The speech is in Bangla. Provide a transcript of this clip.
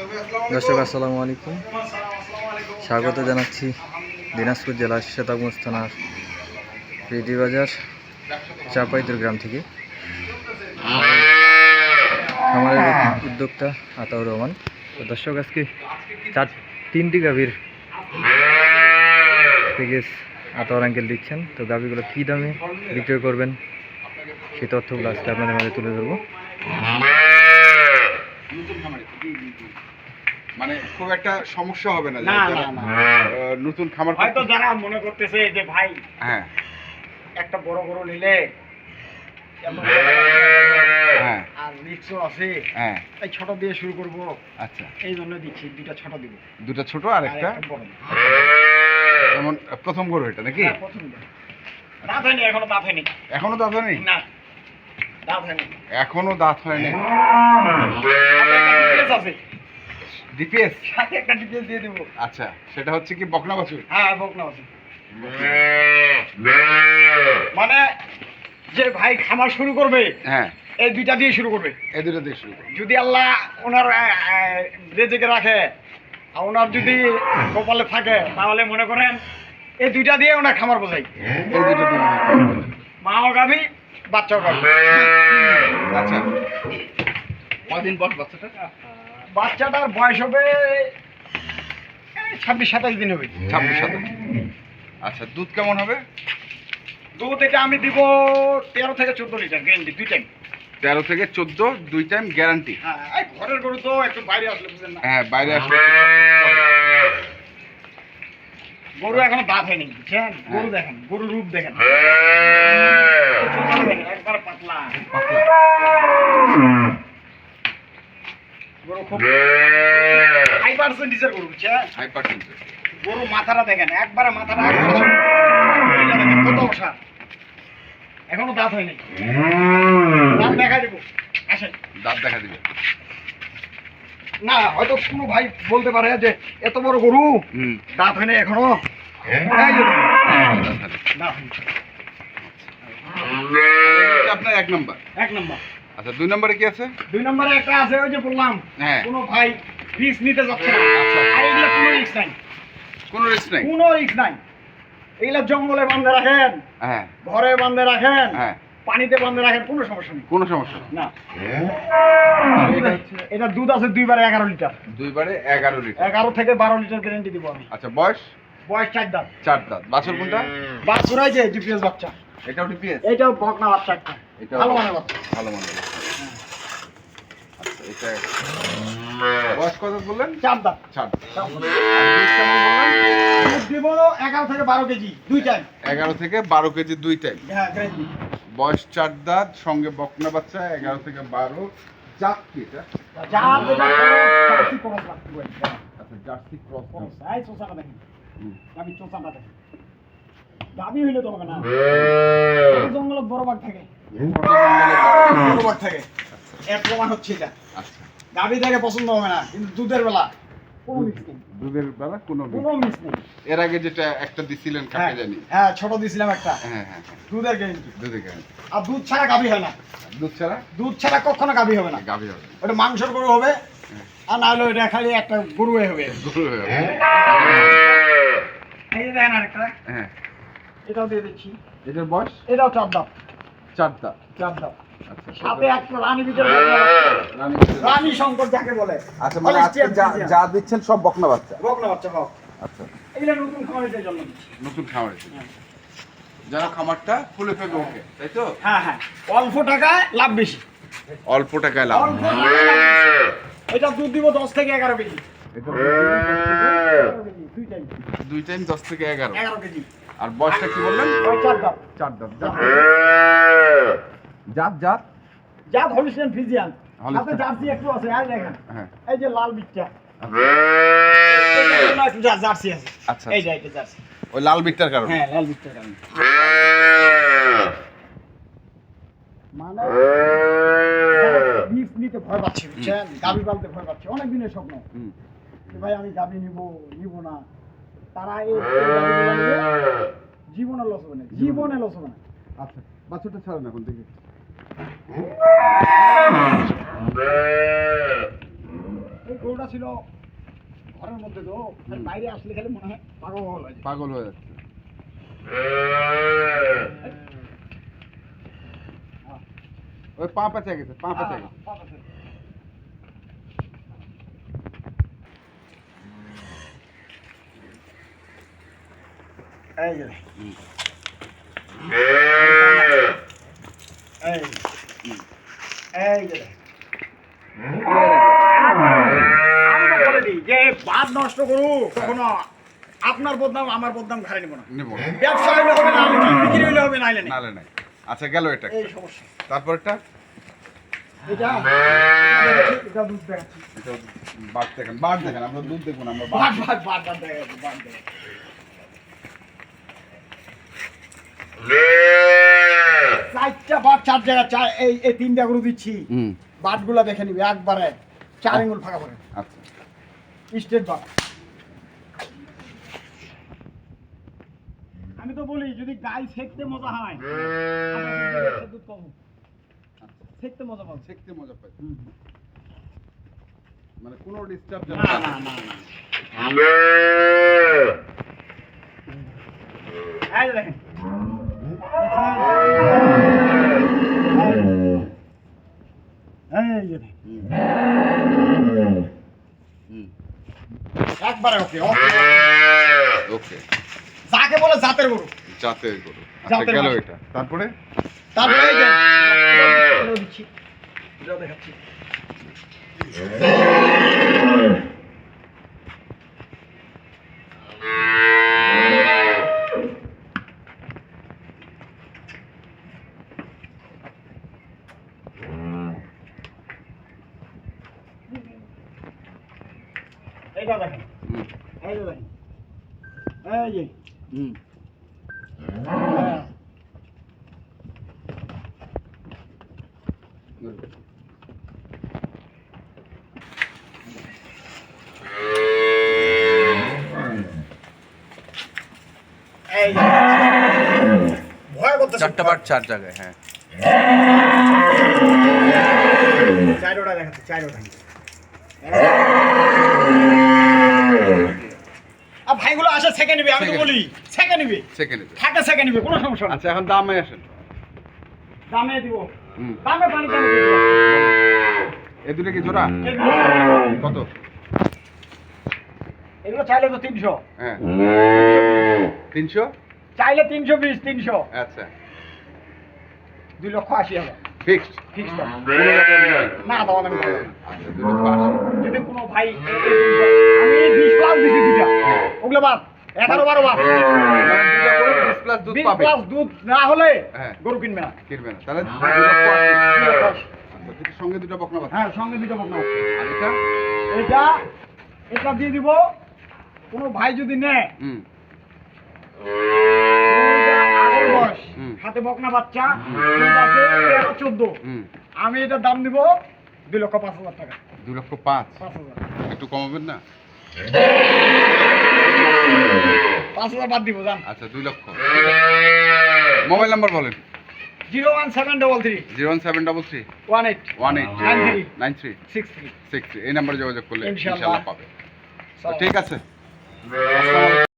দর্শক আসসালামু আলাইকুম, স্বাগত জানাচ্ছি দিনাজপুর জেলার শ্বেতাবগঞ্জ থানার পেটি বাজার চাপাইদুর গ্রাম থেকে। খামারের উদ্যোক্তা আতাউর রহমান। তো দর্শক আজকে তিনটি গাভীর থেকে আতাউর আঙ্কেল দিচ্ছেন। তো গাভীগুলো কী দামে বিক্রয় করবেন সেই তথ্যগুলো আজকে আপনাদের মাঝে তুলে ধরবো। মানে খুব একটা সমস্যা হবে না নতুন খামার হয়তো যারা মনে করতেছে যে ভাই হ্যাঁ একটা বড় বড় নিলে হ্যাঁ আর রিক্সও আছে, হ্যাঁ তাই ছোট দিয়ে শুরু করব। আচ্ছা, এই জন্য দিচ্ছি দুইটা ছোট দিব, দুটো ছোট আর একটা বড়। যেমন প্রথম গরু এটা নাকি? হ্যাঁ, প্রথম দাঁত হয়নি, এখনো দাঁত হয়নি। এখনো দাঁত হয়নি? না, দাঁত হয়নি, এখনো দাঁত হয়নি। আছে ডিপিএস সাথে একটা ডিটেইলস দিয়ে দেব। আচ্ছা, সেটা হচ্ছে কি বকনা বাছুর? হ্যাঁ, বকনা আছে। মানে যে ভাই খামার শুরু করবে, হ্যাঁ, এই দুইটা দিয়ে শুরু করবে। এই দুটো দিয়ে শুরু করো। যদি আল্লাহ ওনার রেজেকে রাখে আর ওনার যদি কপালে থাকে, তাহলে মনে করেন এই দুইটা দিয়ে ওনার খামার বোঝাই। এই দুটো দিয়ে মাও গাভী, বাচ্চাও গাভী। আচ্ছা, কদিন পর বাচ্চাটা? বাচ্চাটার বয়স হবে 26-27 দিন হবে। 26-27। আচ্ছা, দুধ কেমন হবে? দুধ এটা আমি দিব 13 থেকে 14 লিটার গ্যারান্টি, দুই টাইম। 13 থেকে 14 দুই টাইম গ্যারান্টি। হ্যাঁ, এই ঘরের গরু তো একটু বাইরে আসলে বুঝেন না। হ্যাঁ, বাইরে আসলে গরু এখনো দাঁত হয়নি, বুঝছেন? গরু দেখেন, গরুর রূপ দেখেন, একবার পাতলা। গরু খুব হাই পার্সেন্টেজের গরু, বুঝছেন? High percent. গরু মাথাটা দেখেন, একবারে মাথাটা দেখেন কত বসা, এখনো দাঁত হয়নি। দাঁত দেখা দেবো, আসেন। দাঁত দেখা দিবে না, হয়তো কোনো ভাই বলতে পারে যে এত বড় গরু দাঁত হয়নি এখনো। এই যে দেখেন, দাঁত হয়নি। আপনার এক নম্বর। এক নম্বর। আচ্ছা, দুই নম্বরে কি আছে? 2 নম্বরে একটা আছে, ওই যে বললাম হ্যাঁ। কোনো ভাই রিস্ক নিতে যাচ্ছে না। আচ্ছা। আর এগুলা কোনো রিস্ক নাই, কোনো রিস্ক নাই? কোনো রিস্ক নাই। এগুলা জঙ্গলে বাঁধে রাখেন, হ্যাঁ ঘরে বাঁধে রাখেন, হ্যাঁ, পানিতে বাঁধে রাখেন, কোনো সমস্যা নেই। কোনো সমস্যা নেই। না, এটা দুধ আছে 2 বারে 11 লিটার। দুইবারে 11 লিটার। 11 থেকে 12 লিটার গ্যারান্টি দিব আমি। আচ্ছা, বয়স? বয়স 4 দাঁত। 4 দাঁত। বাছুর কোনটা? বাচ্চারাই যে ডিপিএস বাচ্চা, এটাও ডিপিএস? এইটাও বকনা বাচ্চা একটা, এটাও ভালো মানের বাচ্চা। ভালো মানের। আচ্ছা, এটা বয়স কত বললেন? 4 দাঁত। 4 দাঁত। চার দাঁত। আর দুধ কেমন বললেন? দুধ দিব 11 থেকে 12 কেজি, দুই টাইম। 11 থেকে 12 কেজি দুই টাইম। হ্যাঁ, গ্যারান্টি। বয়স 4 দাঁত, সঙ্গে বকনা বাচ্চা, 11 থেকে 12। জাত কি এটা? যা যেটা জার্সি ক্রস রাখতে হবে। আচ্ছা, জার্সি ক্রস। এই চোষাটা দেখেন, গাভীর চোষাটা দেখেন। গাভী হইলে তো হবে না, জঙ্গলত বড় বাঘ থাকে, বড় বাঘ থাকে, এর প্রমাণ হচ্ছে এটা। আচ্ছা, গাভী দেখে পছন্দ হবে না, কিন্তু দুধের বেলা কোনো মিক্স নেই, দুধের বেলা কোনো কোনো মিক্স নেই। এর আগে যেটা একটা দিছিলেন কাকে জানি? হ্যাঁ, ছোট দিছিলাম একটা, হ্যাঁ হ্যাঁ হ্যাঁ, দুধের গ্যারান্টি। দুধের গ্যারান্টি। আর দুধ ছাড়া গাভী হয় না, দুধ ছাড়া? দুধ ছাড়া কখনো গাভী হবে না। গাভী হবে। ওটা মাংসের গরু হবে, আর না হলে ওটা খালি একটা গরুই হবে। গরু হবে। এই যে দেখেন আরেকটা, হ্যাঁ, এটাও দিয়ে দিচ্ছি। এটার বয়স? এটাও 4 দাঁত। 4 দাঁত। 4 দাঁত। আচ্ছা, সাথে একটা রানী বিটের রানী শঙ্কর যাকে বলে। আচ্ছা, মানে আজকে যা দিচ্ছেন সব বকনা বাচ্চা? বকনা বাচ্চা হোক। আচ্ছা, এগুলো নতুন খামারের জন্য দিচ্ছি। নতুন খামারে যারা খামারটা খুলে ফেলবে, ওকে, তাই তো? হ্যাঁ হ্যাঁ, অল্প টাকায় লাভ বেশি। অল্প টাকায় লাভ। অল্প টাকায় লাভ বেশি। এটা দুধ দিব 10 থেকে 11 কেজি। এটা দুই টাইম। দুই টাইম 10 থেকে 11। 11 কেজি। আর বয়সটা কি বললেন? 4 দাঁত। 4 দাঁত। জাত জাত জাত হলিস্টিয়ান ফ্রিজিয়ান। হলিস্টিয়ান। সাথে জার্সি একটু আছে, এই দেখেন। হ্যাঁ। এই যে লাল বিটটা। একটু জার্সি আছে। আচ্ছা, এই যে এটা জার্সি। ওই লাল বিটটার কারণে? হ্যাঁ, লাল বিটটার কারণে। মানে রিস্ক নিতে ভয় পাচ্ছি, বুঝছেন? গাভী পালতে ভয় পাচ্ছি, অনেক দিনের স্বপ্ন যে ভাই আমি গাভী নিব না। তারা এই গাভীগুলো নিয়ে জীবনে লস হবে না, জীবনে লস হবে না। আচ্ছা, বাছুরটা ছাড়েন এখন দেখি। এই গরু গরুটা ছিল ঘরের মধ্যে তো বাইরে আসলে খালি মনে হয় পাগল হয়ে যাচ্ছে। ওই পা পেঁচে গেছে, পা পেঁচে গেছে। এই যে এই যে যে বাদ নষ্ট করু কখনো আপনার বদনাম আমার বদনাম ঘাড়ে নিব না। নেব না। ব্যবসা হইলে হবে না, বিক্রি হইলে হবে নাইলে নেই। নালে নাই। আচ্ছা গেল এটা। এই সমস্যা। তারপরটা এটা এটা দুধ দেখাচ্ছি। এটা বাদ দেখেন, বাদ দেখেন, আমরা দুধ দেখব না, আমরা বাদ বাদ। বাদ বাদ বাদ দেখাচ্ছি, বাদ দেখাচ্ছি। চারটা বাদ, চার জায়গা, চার এই তিনটা গরু দিচ্ছি। বাটগুলা দেখে নিবি একবারে 4 আঙ্গুল ফাঁকা করে। আচ্ছা স্টেট বাট। আমি তো বলি যদি গাই ছেকতে মজা হয় দুধ পাবো, ছেকতে মজা পাবো। দেখতে মজা পাই, মানে কোনো ডিস্টার্ব না যাবে না না। না এই যে দেখেন এই যে দেখেন একবারে ওকে ওকে, যাকে বলে জাতের গরু। জাতের গরু। আচ্ছা জাতের গেল গরু। এটা। তারপরে তারপরে এই যে এটাও দিচ্ছি, এটাও দেখাচ্ছি। এইটা দেখেন, এই যে দেখেন, এই যে হ্যাঁ। এই যে ভয় করতেছে। 4টা বার 4 জায়গায়। হ্যাঁ চারোটা দেখাচ্ছে, চারোটা। আর ভাইগুলো আসে সেকে নিবে, আমি তো বলি সেকে নিবে, সেকেন্ডে। থাকে সেকে নিবে, কোনো সমস্যা না। আচ্ছা এখন দামে আসেন। দামে দিব, দামে পানি দামে দিব। এই দুটো কি জোড়া? কত? এগুলো চাইলে তো 300, হ্যাঁ 300। চাইলে 320, 300। আচ্ছা 2,80,000 ফিক্সড। ফিক্সড। না না দাও আমি বলবো। আচ্ছা 280। যদি কোনো ভাই আমি 20 প্লাস দিছি দুইটা, ওগুলো বাদ 11 12 বাদ। মানে 2টা করে 20 প্লাস দুধ 20 পাবে। প্লাস দুধ না হলে হ্যাঁ। গরু কিনবে না। কিনবে না তাহলে 280। আচ্ছা দুটোর সঙ্গে দুটো বকনা বাচ্চা। হ্যাঁ সঙ্গে দুটো বকনা। আর এটা এটা এটা দিয়ে দিব কোনো ভাই যদি নেয়। আগের বয়স, হাতে বকনা বাচ্চা, দুধ আছে 13 14। আমি এটার দাম দিব 2,05,000 টাকা। 2,05,000। 5,000 একটু কমাবেন না? 5,000 বাদ দিব জান। আচ্ছা 2 লক্ষ। মোবাইল নাম্বার বলেন। 01733 01733 18 18 93 93 63। 63 এই নাম্বারে যোগাযোগ করলে ইনশাআল্লাহ ইনশাআল্লাহ পাবে। তো ঠিক আছে। আসসালামু আলাইকুম।